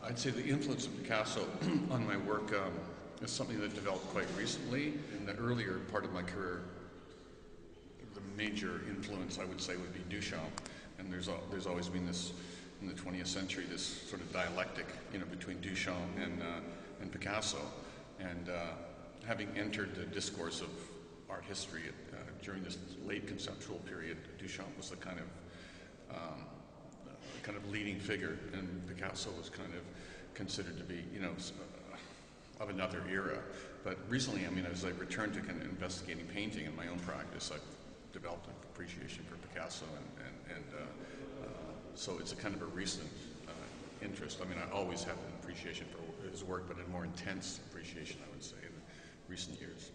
I'd say the influence of Picasso on my work is something that developed quite recently. In the earlier part of my career, the major influence I would say would be Duchamp, and there's always been this in the 20th century this sort of dialectic, between Duchamp and Picasso, and having entered the discourse of art history during this late conceptual period, Duchamp was the kind of leading figure, and Picasso was kind of considered to be, of another era. But recently, as I returned to kind of investigating painting in my own practice, I've developed an appreciation for Picasso, and so it's a kind of a recent interest. I always have an appreciation for his work, but a more intense appreciation, I would say, in recent years.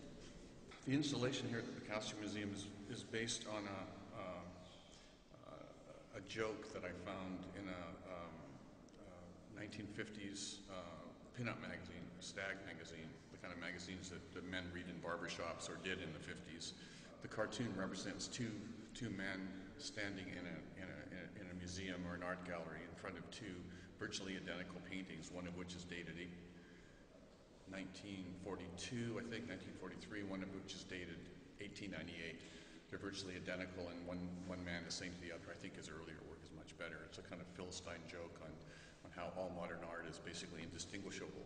The installation here at the Picasso Museum is based on a joke that I found in a 1950s pin-up magazine, Stag magazine, the kind of magazines that men read in barbershops or did in the 50s. The cartoon represents two men standing in a museum or an art gallery in front of two virtually identical paintings, one of which is dated 1942, I think, 1943, one of which is dated 1898. They're virtually identical, and one man is saying to the other, I think his earlier work is much better. It's a kind of Philistine joke on how all modern art is basically indistinguishable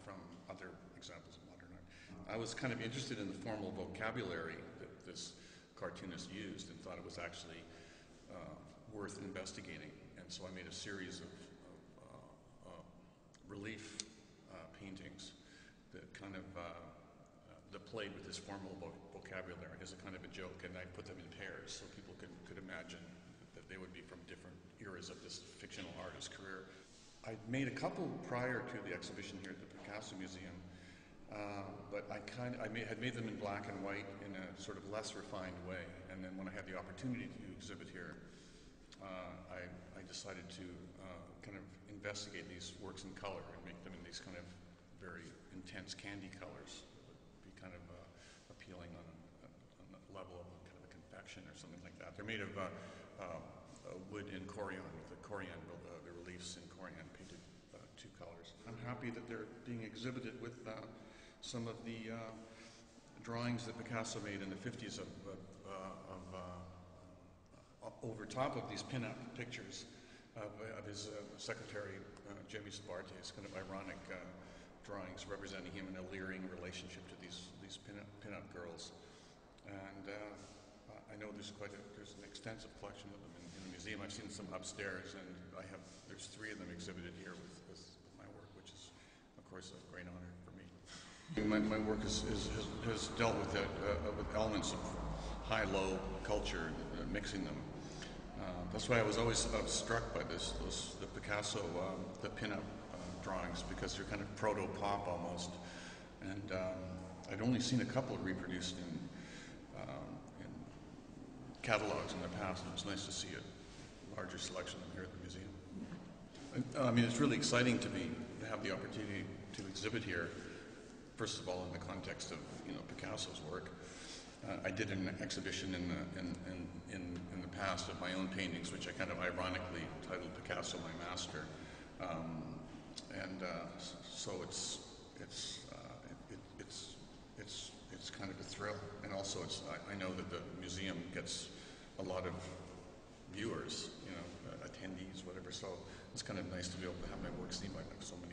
from other examples of modern art. I was kind of interested in the formal vocabulary that this cartoonist used and thought it was actually worth investigating. And so I made a series of relief paintings that kind of that played with this formal vocabulary as a kind of a joke, and I put them in pairs so people could imagine that they would be from different eras of this fictional artist's career. I made a couple prior to the exhibition here at the Picasso Museum, but I had made them in black and white in a sort of less refined way, and then when I had the opportunity to exhibit here, I decided to kind of investigate these works in color and make them in these kind of very intense candy colors that would be kind of appealing on a level of kind of a confection or something like that. They're made of wood and corian, the reliefs in corian painted two colors. I'm happy that they're being exhibited with some of the drawings that Picasso made in the 50s over top of these pin-up pictures of his secretary, Jimmy Sabarte's kind of ironic drawings representing him in a leering relationship to these pin-up girls. And I know there's an extensive collection of them in the museum. I've seen some upstairs, and there's three of them exhibited here with my work, which is, of course, a great honor for me. My work has dealt with elements of high-low culture, mixing them. That's why I was always struck by the Picasso, the pin-up drawings, because they're kind of proto-pop almost. And I'd only seen a couple reproduced in catalogs in the past, and it's nice to see a larger selection of them here at the museum. It's really exciting to have the opportunity to exhibit here. First of all, in the context of Picasso's work. I did an exhibition in the past of my own paintings, which I kind of ironically titled "Picasso, My Master," so it's kind of a thrill, and also I know that the museum gets a lot of viewers, attendees, whatever. So it's kind of nice to be able to have my work seen by so many